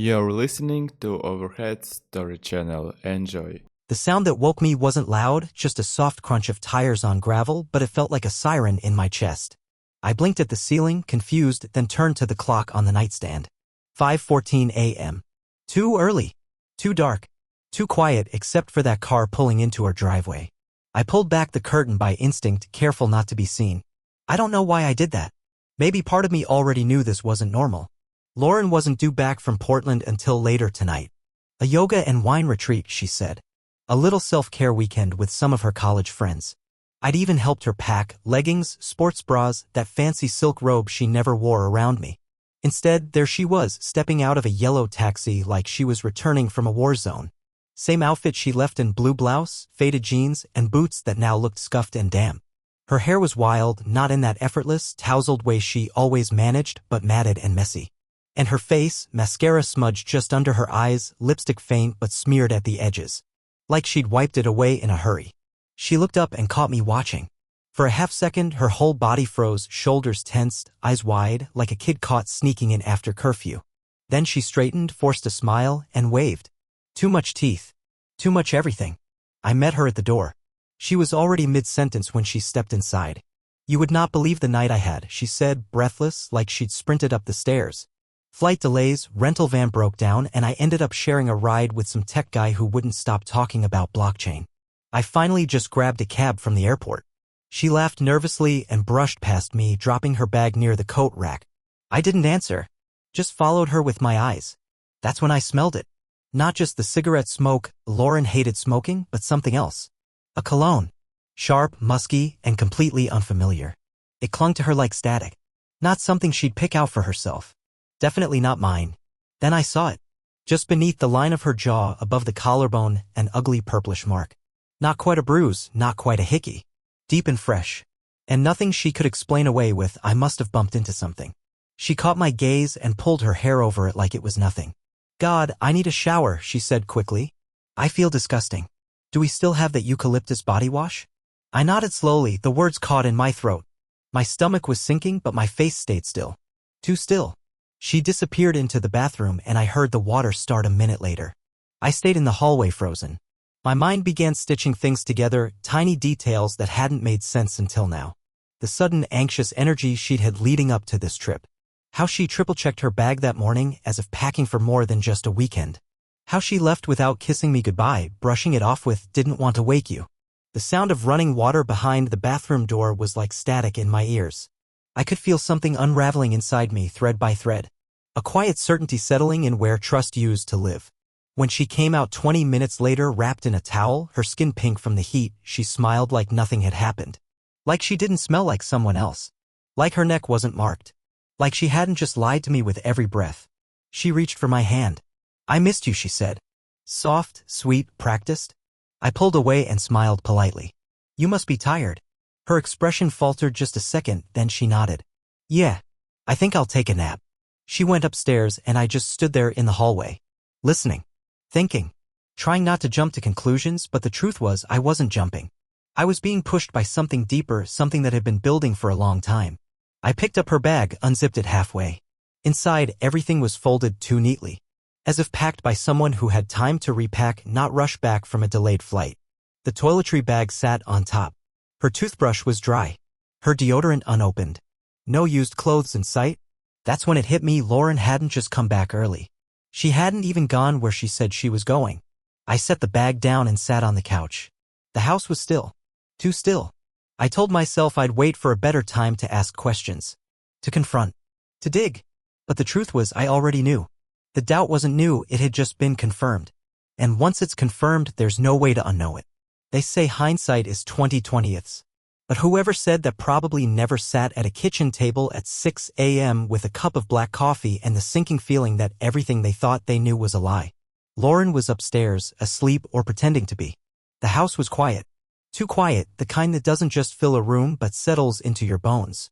You're listening to Overhead Story Channel. Enjoy. The sound that woke me wasn't loud, just a soft crunch of tires on gravel, but it felt like a siren in my chest. I blinked at the ceiling, confused, then turned to the clock on the nightstand. 5:14 a.m. Too early. Too dark. Too quiet except for that car pulling into our driveway. I pulled back the curtain by instinct, careful not to be seen. I don't know why I did that. Maybe part of me already knew this wasn't normal. Lauren wasn't due back from Portland until later tonight. A yoga and wine retreat, she said. A little self-care weekend with some of her college friends. I'd even helped her pack leggings, sports bras, that fancy silk robe she never wore around me. Instead, there she was, stepping out of a yellow taxi like she was returning from a war zone. Same outfit she left in: blue blouse, faded jeans, and boots that now looked scuffed and damp. Her hair was wild, not in that effortless, tousled way she always managed, but matted and messy. And her face, mascara smudged just under her eyes, lipstick faint but smeared at the edges. Like she'd wiped it away in a hurry. She looked up and caught me watching. For a half second, her whole body froze, shoulders tensed, eyes wide, like a kid caught sneaking in after curfew. Then she straightened, forced a smile, and waved. Too much teeth. Too much everything. I met her at the door. She was already mid-sentence when she stepped inside. You would not believe the night I had, she said, breathless, like she'd sprinted up the stairs. Flight delays, rental van broke down, and I ended up sharing a ride with some tech guy who wouldn't stop talking about blockchain. I finally just grabbed a cab from the airport. She laughed nervously and brushed past me, dropping her bag near the coat rack. I didn't answer. Just followed her with my eyes. That's when I smelled it. Not just the cigarette smoke Lauren hated smoking, but something else. A cologne. Sharp, musky, and completely unfamiliar. It clung to her like static. Not something she'd pick out for herself. Definitely not mine. Then I saw it. Just beneath the line of her jaw, above the collarbone, an ugly purplish mark. Not quite a bruise, not quite a hickey. Deep and fresh. And nothing she could explain away with. I must have bumped into something. She caught my gaze and pulled her hair over it like it was nothing. God, I need a shower, she said quickly. I feel disgusting. Do we still have that eucalyptus body wash? I nodded slowly, the words caught in my throat. My stomach was sinking, but my face stayed still. Too still. She disappeared into the bathroom and I heard the water start a minute later. I stayed in the hallway frozen. My mind began stitching things together, tiny details that hadn't made sense until now. The sudden anxious energy she'd had leading up to this trip. How she triple-checked her bag that morning as if packing for more than just a weekend. How she left without kissing me goodbye, brushing it off with "didn't want to wake you." The sound of running water behind the bathroom door was like static in my ears. I could feel something unraveling inside me thread by thread. A quiet certainty settling in where trust used to live. When she came out 20 minutes later wrapped in a towel, her skin pink from the heat, she smiled like nothing had happened. Like she didn't smell like someone else. Like her neck wasn't marked. Like she hadn't just lied to me with every breath. She reached for my hand. "I missed you," she said. Soft, sweet, practiced. I pulled away and smiled politely. "You must be tired." Her expression faltered just a second, then she nodded. "Yeah. I think I'll take a nap." She went upstairs and I just stood there in the hallway. Listening. Thinking. Trying not to jump to conclusions, but the truth was I wasn't jumping. I was being pushed by something deeper, something that had been building for a long time. I picked up her bag, unzipped it halfway. Inside, everything was folded too neatly. As if packed by someone who had time to repack, not rush back from a delayed flight. The toiletry bag sat on top. Her toothbrush was dry. Her deodorant unopened. No used clothes in sight. That's when it hit me, Lauren hadn't just come back early. She hadn't even gone where she said she was going. I set the bag down and sat on the couch. The house was still. Too still. I told myself I'd wait for a better time to ask questions. To confront. To dig. But the truth was I already knew. The doubt wasn't new, it had just been confirmed. And once it's confirmed, there's no way to unknow it. They say hindsight is 20/20ths. But whoever said that probably never sat at a kitchen table at 6 a.m. with a cup of black coffee and the sinking feeling that everything they thought they knew was a lie. Lauren was upstairs, asleep or pretending to be. The house was quiet. Too quiet, the kind that doesn't just fill a room but settles into your bones.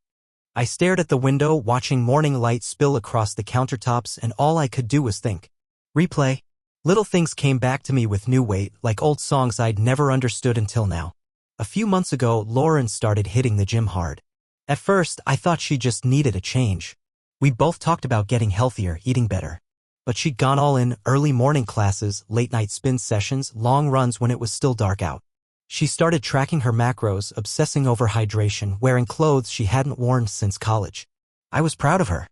I stared at the window, watching morning light spill across the countertops, and all I could do was think. Replay. Little things came back to me with new weight, like old songs I'd never understood until now. A few months ago, Lauren started hitting the gym hard. At first, I thought she just needed a change. We both talked about getting healthier, eating better. But she'd gone all in: early morning classes, late-night spin sessions, long runs when it was still dark out. She started tracking her macros, obsessing over hydration, wearing clothes she hadn't worn since college. I was proud of her.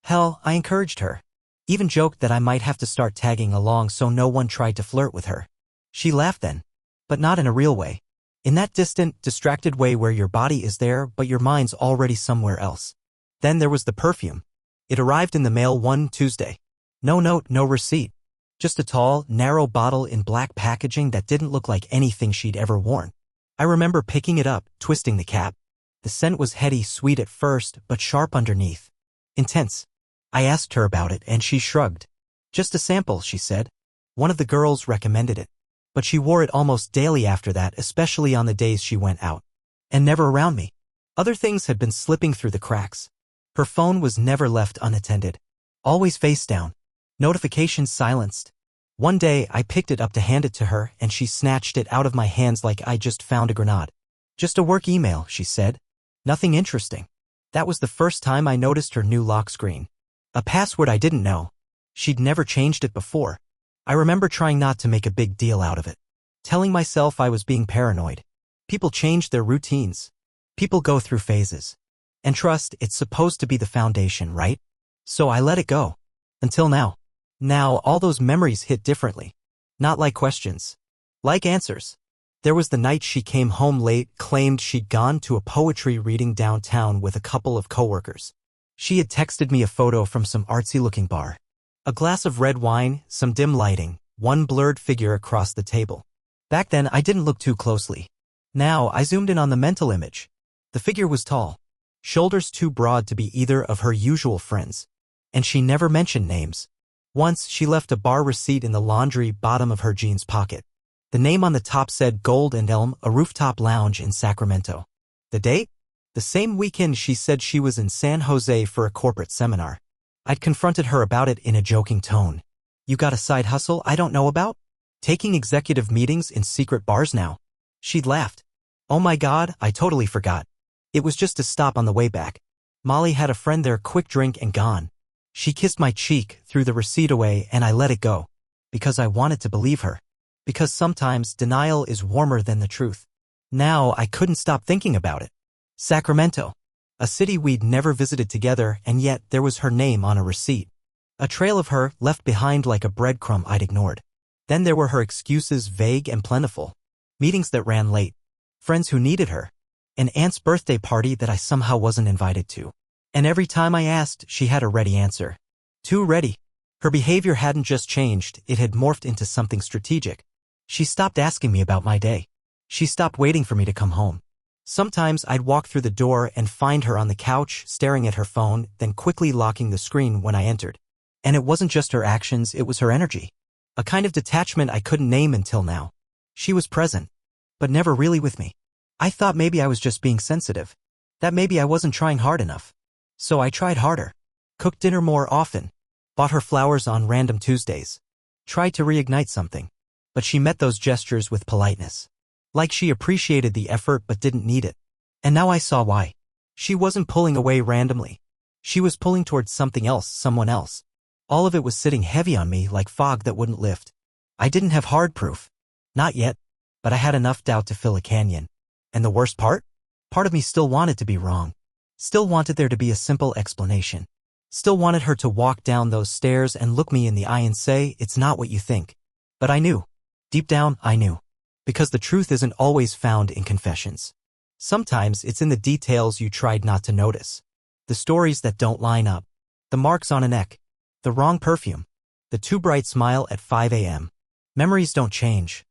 Hell, I encouraged her. Even joked that I might have to start tagging along so no one tried to flirt with her. She laughed then. But not in a real way. In that distant, distracted way where your body is there but your mind's already somewhere else. Then there was the perfume. It arrived in the mail one Tuesday. No note, no receipt. Just a tall, narrow bottle in black packaging that didn't look like anything she'd ever worn. I remember picking it up, twisting the cap. The scent was heady, sweet at first, but sharp underneath. Intense. I asked her about it and she shrugged. Just a sample, she said. One of the girls recommended it. But she wore it almost daily after that, especially on the days she went out. And never around me. Other things had been slipping through the cracks. Her phone was never left unattended. Always face down. Notifications silenced. One day I picked it up to hand it to her and she snatched it out of my hands like I just found a grenade. Just a work email, she said. Nothing interesting. That was the first time I noticed her new lock screen. A password I didn't know. She'd never changed it before. I remember trying not to make a big deal out of it. Telling myself I was being paranoid. People change their routines. People go through phases. And trust, it's supposed to be the foundation, right? So I let it go. Until now. Now all those memories hit differently. Not like questions. Like answers. There was the night she came home late, claimed she'd gone to a poetry reading downtown with a couple of coworkers. She had texted me a photo from some artsy-looking bar. A glass of red wine, some dim lighting, one blurred figure across the table. Back then I didn't look too closely. Now I zoomed in on the mental image. The figure was tall. Shoulders too broad to be either of her usual friends. And she never mentioned names. Once she left a bar receipt in the laundry bottom of her jeans pocket. The name on the top said Gold and Elm, a rooftop lounge in Sacramento. The date? The same weekend she said she was in San Jose for a corporate seminar. I'd confronted her about it in a joking tone. You got a side hustle I don't know about? Taking executive meetings in secret bars now? She'd laughed. Oh my God, I totally forgot. It was just a stop on the way back. Molly had a friend there, quick drink and gone. She kissed my cheek, threw the receipt away, and I let it go. Because I wanted to believe her. Because sometimes denial is warmer than the truth. Now I couldn't stop thinking about it. Sacramento. A city we'd never visited together, and yet there was her name on a receipt. A trail of her left behind like a breadcrumb I'd ignored. Then there were her excuses, vague and plentiful. Meetings that ran late. Friends who needed her. An aunt's birthday party that I somehow wasn't invited to. And every time I asked, she had a ready answer. Too ready. Her behavior hadn't just changed, it had morphed into something strategic. She stopped asking me about my day. She stopped waiting for me to come home. Sometimes I'd walk through the door and find her on the couch, staring at her phone, then quickly locking the screen when I entered. And it wasn't just her actions, it was her energy. A kind of detachment I couldn't name until now. She was present, but never really with me. I thought maybe I was just being sensitive. That maybe I wasn't trying hard enough. So I tried harder. Cooked dinner more often. Bought her flowers on random Tuesdays. Tried to reignite something. But she met those gestures with politeness. Like she appreciated the effort but didn't need it. And now I saw why. She wasn't pulling away randomly. She was pulling towards something else, someone else. All of it was sitting heavy on me like fog that wouldn't lift. I didn't have hard proof. Not yet. But I had enough doubt to fill a canyon. And the worst part? Part of me still wanted to be wrong. Still wanted there to be a simple explanation. Still wanted her to walk down those stairs and look me in the eye and say, it's not what you think. But I knew. Deep down, I knew. Because the truth isn't always found in confessions. Sometimes it's in the details you tried not to notice. The stories that don't line up. The marks on a neck. The wrong perfume. The too bright smile at 5 a.m. Memories don't change.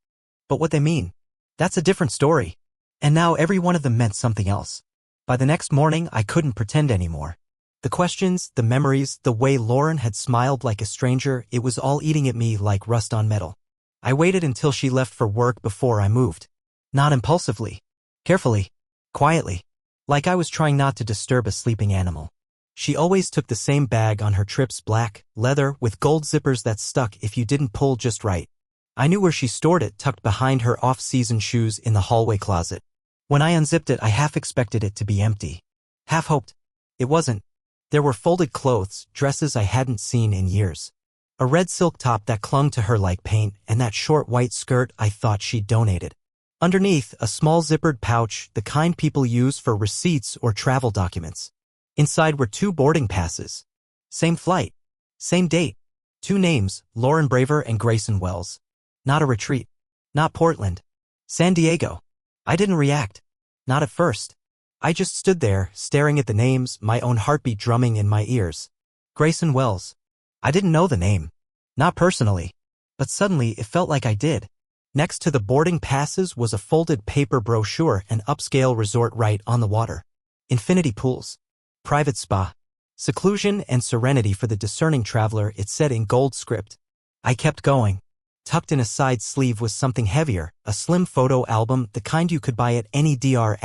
But what they mean, that's a different story. And now every one of them meant something else. By the next morning, I couldn't pretend anymore. The questions, the memories, the way Lauren had smiled like a stranger, it was all eating at me like rust on metal. I waited until she left for work before I moved. Not impulsively. Carefully. Quietly. Like I was trying not to disturb a sleeping animal. She always took the same bag on her trips, black, leather, with gold zippers that stuck if you didn't pull just right. I knew where she stored it, tucked behind her off-season shoes in the hallway closet. When I unzipped it, I half expected it to be empty. Half hoped. It wasn't. There were folded clothes, dresses I hadn't seen in years. A red silk top that clung to her like paint, and that short white skirt I thought she'd donated. Underneath, a small zippered pouch, the kind people use for receipts or travel documents. Inside were 2 boarding passes. Same flight. Same date. 2 names, Lauren Braver and Grayson Wells. Not a retreat. Not Portland. San Diego. I didn't react. Not at first. I just stood there, staring at the names, my own heartbeat drumming in my ears. Grayson Wells. I didn't know the name. Not personally. But suddenly it felt like I did. Next to the boarding passes was a folded paper brochure, an upscale resort right on the water. Infinity pools. Private spa. Seclusion and serenity for the discerning traveler, it said in gold script. I kept going. Tucked in a side sleeve was something heavier, a slim photo album, the kind you could buy at any DR**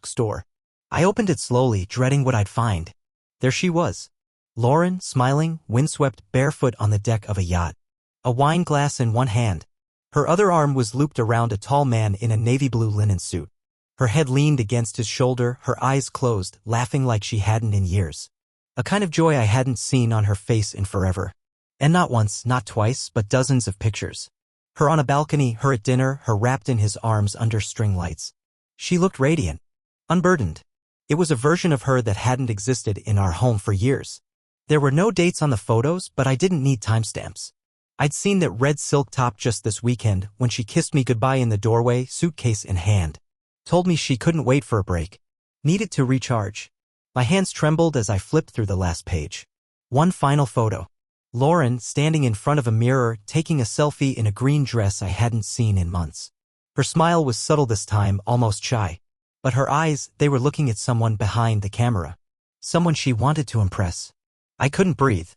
store. I opened it slowly, dreading what I'd find. There she was. Lauren, smiling, windswept, barefoot on the deck of a yacht. A wine glass in one hand. Her other arm was looped around a tall man in a navy blue linen suit. Her head leaned against his shoulder, her eyes closed, laughing like she hadn't in years. A kind of joy I hadn't seen on her face in forever. And not once, not twice, but dozens of pictures. Her on a balcony, her at dinner, her wrapped in his arms under string lights. She looked radiant. Unburdened. It was a version of her that hadn't existed in our home for years. There were no dates on the photos, but I didn't need timestamps. I'd seen that red silk top just this weekend when she kissed me goodbye in the doorway, suitcase in hand. Told me she couldn't wait for a break. Needed to recharge. My hands trembled as I flipped through the last page. One final photo. Lauren standing in front of a mirror, taking a selfie in a green dress I hadn't seen in months. Her smile was subtle this time, almost shy. But her eyes, they were looking at someone behind the camera. Someone she wanted to impress. I couldn't breathe.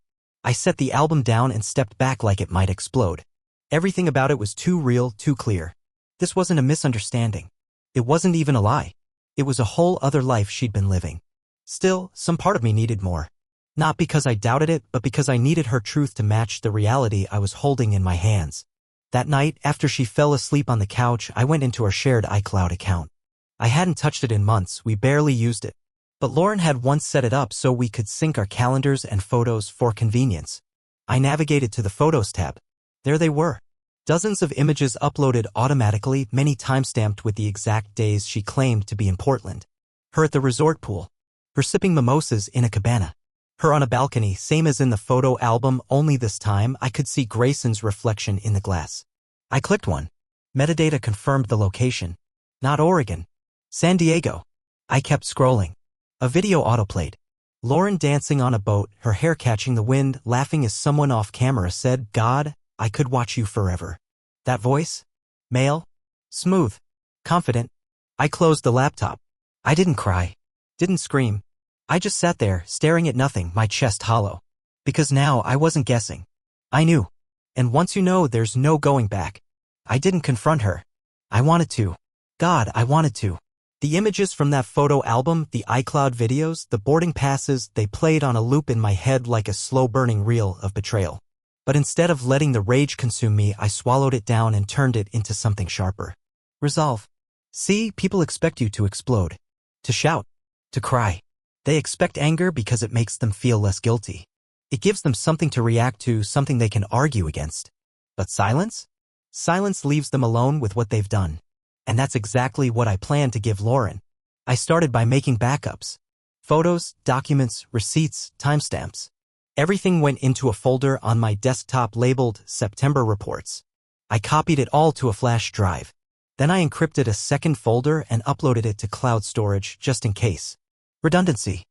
I set the album down and stepped back like it might explode. Everything about it was too real, too clear. This wasn't a misunderstanding. It wasn't even a lie. It was a whole other life she'd been living. Still, some part of me needed more. Not because I doubted it, but because I needed her truth to match the reality I was holding in my hands. That night, after she fell asleep on the couch, I went into our shared iCloud account. I hadn't touched it in months, we barely used it. But Lauren had once set it up so we could sync our calendars and photos for convenience. I navigated to the Photos tab. There they were. Dozens of images uploaded automatically, many timestamped with the exact days she claimed to be in Portland. Her at the resort pool. Her sipping mimosas in a cabana. Her on a balcony, same as in the photo album, only this time I could see Grayson's reflection in the glass. I clicked one. Metadata confirmed the location. Not Oregon. San Diego. I kept scrolling. A video autoplayed. Lauren dancing on a boat, her hair catching the wind, laughing as someone off camera said, "God, I could watch you forever." That voice? Male? Smooth. Confident. I closed the laptop. I didn't cry. Didn't scream. I just sat there, staring at nothing, my chest hollow. Because now I wasn't guessing. I knew. And once you know, there's no going back. I didn't confront her. I wanted to. God, I wanted to. The images from that photo album, the iCloud videos, the boarding passes, they played on a loop in my head like a slow-burning reel of betrayal. But instead of letting the rage consume me, I swallowed it down and turned it into something sharper. Resolve. See, people expect you to explode. To shout. To cry. They expect anger because it makes them feel less guilty. It gives them something to react to, something they can argue against. But silence? Silence leaves them alone with what they've done. And that's exactly what I planned to give Lauren. I started by making backups. Photos, documents, receipts, timestamps. Everything went into a folder on my desktop labeled September Reports. I copied it all to a flash drive. Then I encrypted a second folder and uploaded it to cloud storage just in case. Redundancy.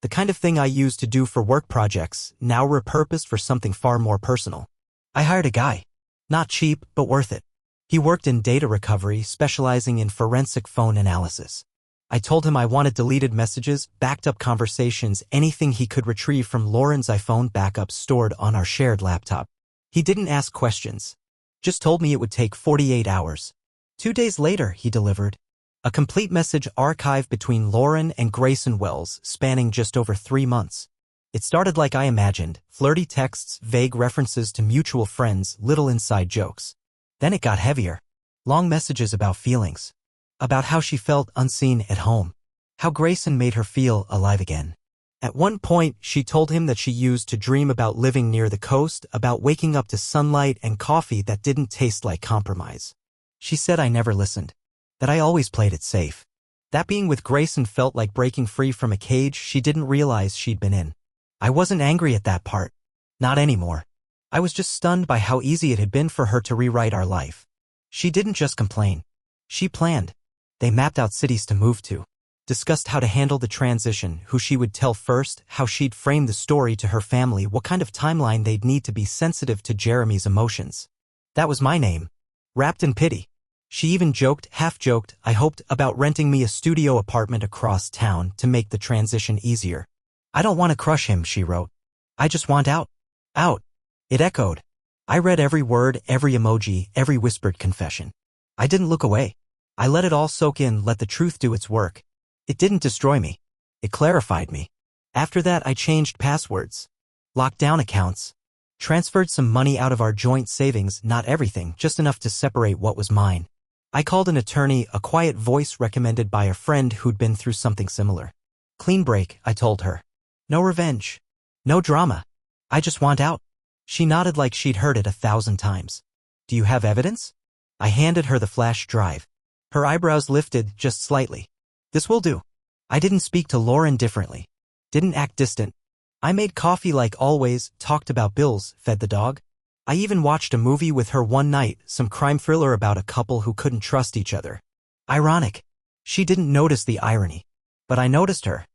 The kind of thing I used to do for work projects, now repurposed for something far more personal. I hired a guy. Not cheap, but worth it. He worked in data recovery, specializing in forensic phone analysis. I told him I wanted deleted messages, backed up conversations, anything he could retrieve from Lauren's iPhone backups stored on our shared laptop. He didn't ask questions. Just told me it would take 48 hours. 2 days later, he delivered. A complete message archive between Lauren and Grayson Wells, spanning just over 3 months. It started like I imagined, flirty texts, vague references to mutual friends, little inside jokes. Then it got heavier. Long messages about feelings. About how she felt unseen at home. How Grayson made her feel alive again. At one point, she told him that she used to dream about living near the coast, about waking up to sunlight and coffee that didn't taste like compromise. She said I never listened, that I always played it safe. That being with Grayson felt like breaking free from a cage she didn't realize she'd been in. I wasn't angry at that part. Not anymore. I was just stunned by how easy it had been for her to rewrite our life. She didn't just complain. She planned. They mapped out cities to move to, discussed how to handle the transition, who she would tell first, how she'd frame the story to her family, what kind of timeline they'd need to be sensitive to Jeremy's emotions. That was my name. Wrapped in pity. She even joked, half-joked, I hoped, about renting me a studio apartment across town to make the transition easier. I don't want to crush him, she wrote. I just want out. Out. It echoed. I read every word, every emoji, every whispered confession. I didn't look away. I let it all soak in, let the truth do its work. It didn't destroy me. It clarified me. After that, I changed passwords, locked down accounts, transferred some money out of our joint savings, not everything, just enough to separate what was mine. I called an attorney, a quiet voice recommended by a friend who'd been through something similar. Clean break, I told her. No revenge. No drama. I just want out. She nodded like she'd heard it 1,000 times. Do you have evidence? I handed her the flash drive. Her eyebrows lifted just slightly. This will do. I didn't speak to Lauren differently. Didn't act distant. I made coffee like always, talked about bills, fed the dog. I even watched a movie with her one night, some crime thriller about a couple who couldn't trust each other. Ironic. She didn't notice the irony. But I noticed her.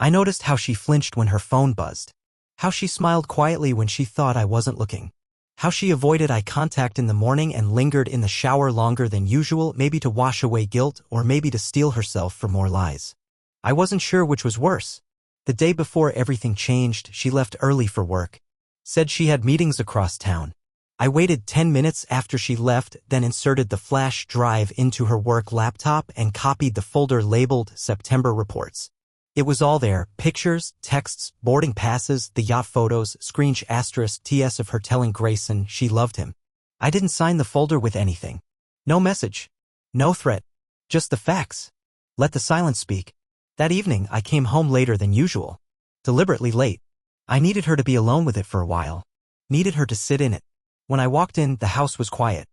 I noticed how she flinched when her phone buzzed. How she smiled quietly when she thought I wasn't looking. How she avoided eye contact in the morning and lingered in the shower longer than usual, maybe to wash away guilt or maybe to steel herself for more lies. I wasn't sure which was worse. The day before everything changed, she left early for work. Said she had meetings across town. I waited 10 minutes after she left, then inserted the flash drive into her work laptop and copied the folder labeled September Reports. It was all there, pictures, texts, boarding passes, the yacht photos, *** TS of her telling Grayson she loved him. I didn't sign the folder with anything. No message. No threat. Just the facts. Let the silence speak. That evening, I came home later than usual. Deliberately late. I needed her to be alone with it for a while. Needed her to sit in it. When I walked in, the house was quiet.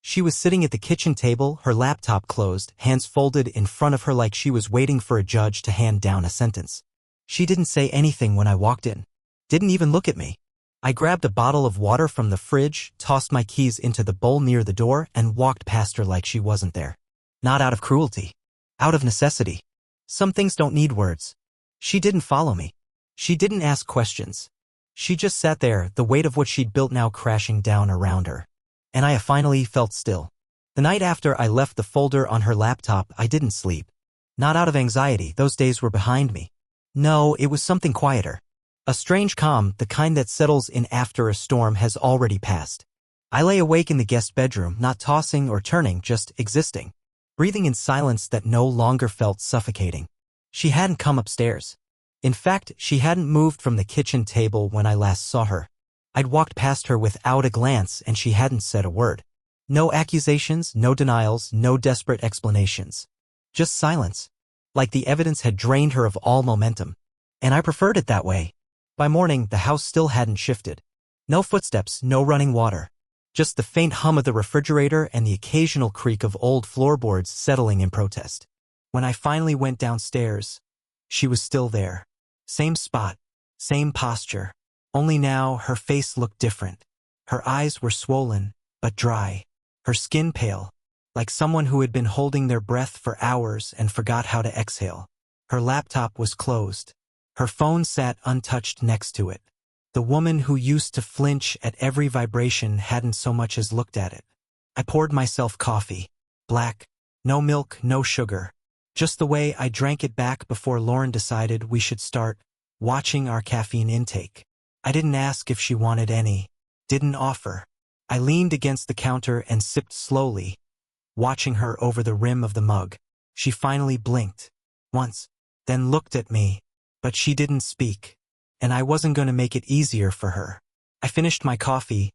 She was sitting at the kitchen table, her laptop closed, hands folded in front of her like she was waiting for a judge to hand down a sentence. She didn't say anything when I walked in. Didn't even look at me. I grabbed a bottle of water from the fridge, tossed my keys into the bowl near the door, and walked past her like she wasn't there. Not out of cruelty. Out of necessity. Some things don't need words. She didn't follow me. She didn't ask questions. She just sat there, the weight of what she'd built now crashing down around her. And I finally felt still. The night after I left the folder on her laptop, I didn't sleep. Not out of anxiety, those days were behind me. No, it was something quieter. A strange calm, the kind that settles in after a storm has already passed. I lay awake in the guest bedroom, not tossing or turning, just existing. Breathing in silence that no longer felt suffocating. She hadn't come upstairs. In fact, she hadn't moved from the kitchen table when I last saw her. I'd walked past her without a glance and she hadn't said a word. No accusations, no denials, no desperate explanations. Just silence. Like the evidence had drained her of all momentum. And I preferred it that way. By morning, the house still hadn't shifted. No footsteps, no running water. Just the faint hum of the refrigerator and the occasional creak of old floorboards settling in protest. When I finally went downstairs, she was still there. Same spot, same posture. Only now her face looked different. Her eyes were swollen, but dry. Her skin pale, like someone who had been holding their breath for hours and forgot how to exhale. Her laptop was closed. Her phone sat untouched next to it. The woman who used to flinch at every vibration hadn't so much as looked at it. I poured myself coffee. Black. No milk, no sugar. Just the way I drank it back before Lauren decided we should start watching our caffeine intake. I didn't ask if she wanted any. Didn't offer. I leaned against the counter and sipped slowly, watching her over the rim of the mug. She finally blinked. Once. Then looked at me. But she didn't speak. And I wasn't going to make it easier for her. I finished my coffee,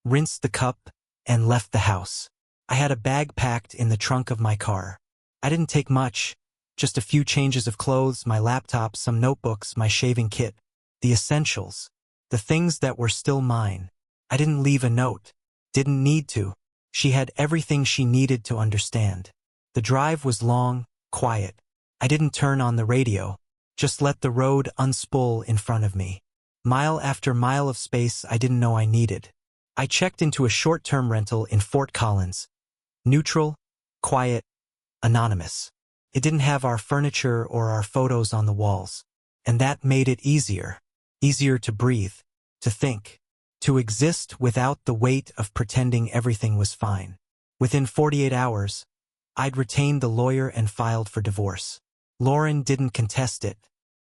rinsed the cup, and left the house. I had a bag packed in the trunk of my car. I didn't take much. Just a few changes of clothes, my laptop, some notebooks, my shaving kit. The essentials. The things that were still mine. I didn't leave a note. Didn't need to. She had everything she needed to understand. The drive was long, quiet. I didn't turn on the radio. Just let the road unspool in front of me. Mile after mile of space I didn't know I needed. I checked into a short-term rental in Fort Collins. Neutral, quiet, anonymous. It didn't have our furniture or our photos on the walls. And that made it easier. Easier to breathe, to think, to exist without the weight of pretending everything was fine. Within 48 hours, I'd retained the lawyer and filed for divorce. Lauren didn't contest it.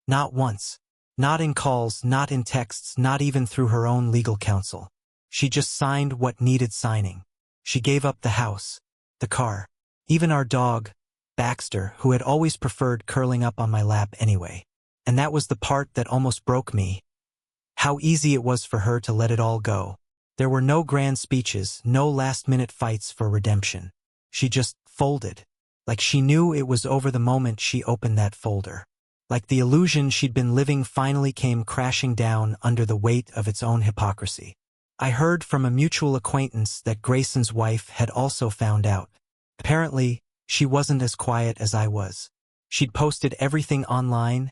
Not once. Not in calls, not in texts, not even through her own legal counsel. She just signed what needed signing. She gave up the house, the car, even our dog, Baxter, who had always preferred curling up on my lap anyway. And that was the part that almost broke me. How easy it was for her to let it all go. There were no grand speeches, no last-minute fights for redemption. She just folded. Like she knew it was over the moment she opened that folder. Like the illusion she'd been living finally came crashing down under the weight of its own hypocrisy. I heard from a mutual acquaintance that Grayson's wife had also found out. Apparently, she wasn't as quiet as I was. She'd posted everything online,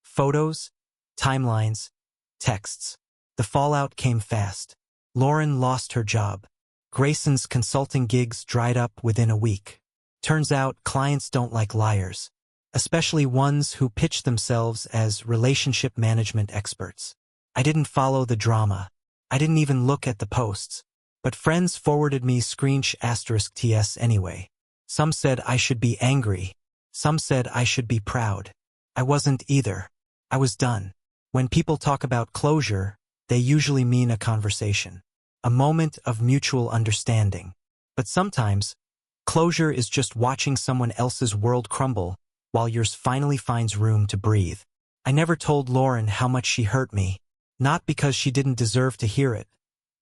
photos, timelines, texts. The fallout came fast. Lauren lost her job. Grayson's consulting gigs dried up within a week. Turns out clients don't like liars, especially ones who pitch themselves as relationship management experts. I didn't follow the drama. I didn't even look at the posts. But friends forwarded me *TS anyway. Some said I should be angry. Some said I should be proud. I wasn't either. I was done. When people talk about closure, they usually mean a conversation. A moment of mutual understanding. But sometimes, closure is just watching someone else's world crumble while yours finally finds room to breathe. I never told Lauren how much she hurt me. Not because she didn't deserve to hear it,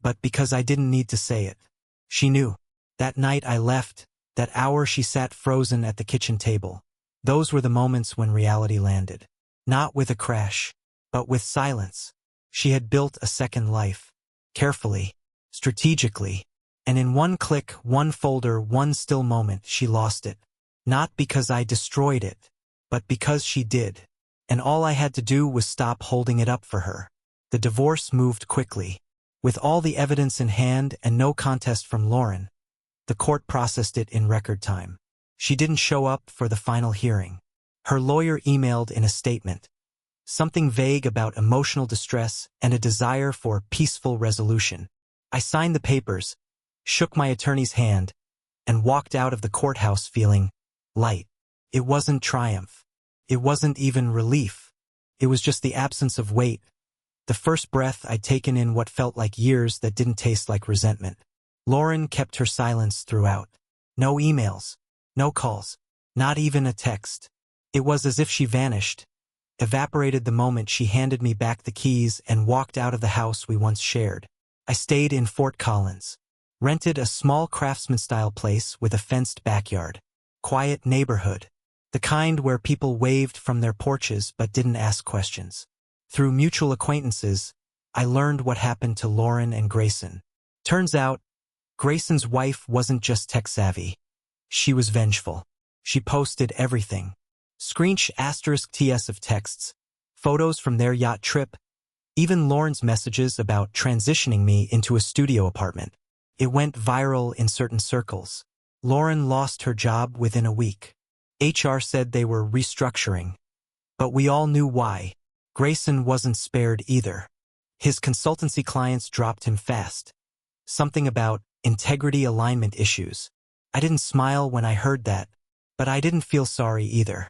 but because I didn't need to say it. She knew. That night I left, that hour she sat frozen at the kitchen table. Those were the moments when reality landed. Not with a crash, but with silence. She had built a second life. Carefully, strategically, and in one click, one folder, one still moment, she lost it. Not because I destroyed it, but because she did. And all I had to do was stop holding it up for her. The divorce moved quickly. With all the evidence in hand and no contest from Lauren, the court processed it in record time. She didn't show up for the final hearing. Her lawyer emailed in a statement. Something vague about emotional distress and a desire for peaceful resolution. I signed the papers, shook my attorney's hand, and walked out of the courthouse feeling light. It wasn't triumph. It wasn't even relief. It was just the absence of weight. The first breath I'd taken in what felt like years that didn't taste like resentment. Lauren kept her silence throughout. No emails. No calls. Not even a text. It was as if she vanished, evaporated the moment she handed me back the keys and walked out of the house we once shared. I stayed in Fort Collins. Rented a small craftsman-style place with a fenced backyard. Quiet neighborhood. The kind where people waved from their porches but didn't ask questions. Through mutual acquaintances, I learned what happened to Lauren and Grayson. Turns out, Grayson's wife wasn't just tech-savvy. She was vengeful. She posted everything. *TS of texts, photos from their yacht trip, even Lauren's messages about transitioning me into a studio apartment. It went viral in certain circles. Lauren lost her job within a week. HR said they were restructuring. But we all knew why. Grayson wasn't spared either. His consultancy clients dropped him fast. Something about integrity alignment issues. I didn't smile when I heard that, but I didn't feel sorry either.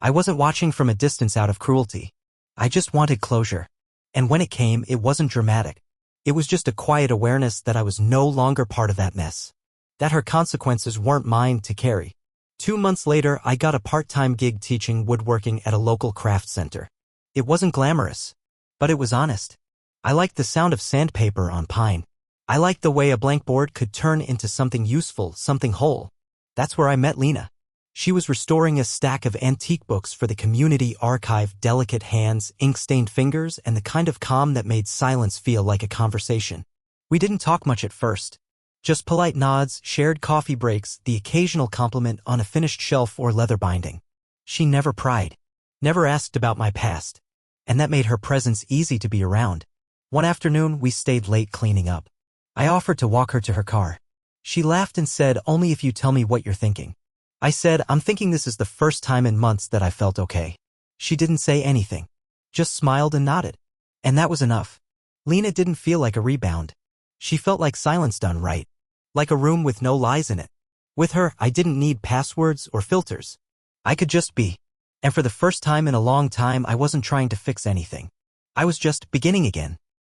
I wasn't watching from a distance out of cruelty. I just wanted closure. And when it came, it wasn't dramatic. It was just a quiet awareness that I was no longer part of that mess. That her consequences weren't mine to carry. 2 months later, I got a part-time gig teaching woodworking at a local craft center. It wasn't glamorous, but it was honest. I liked the sound of sandpaper on pine. I liked the way a blank board could turn into something useful, something whole. That's where I met Lena. She was restoring a stack of antique books for the community archive, delicate hands, ink-stained fingers, and the kind of calm that made silence feel like a conversation. We didn't talk much at first. Just polite nods, shared coffee breaks, the occasional compliment on a finished shelf or leather binding. She never pried, never asked about my past, and that made her presence easy to be around. One afternoon, we stayed late cleaning up. I offered to walk her to her car. She laughed and said, "Only if you tell me what you're thinking." I said, "I'm thinking this is the first time in months that I felt okay." She didn't say anything, just smiled and nodded. And that was enough. Lena didn't feel like a rebound. She felt like silence done right, like a room with no lies in it. With her, I didn't need passwords or filters. I could just be. And for the first time in a long time, I wasn't trying to fix anything. I was just beginning again.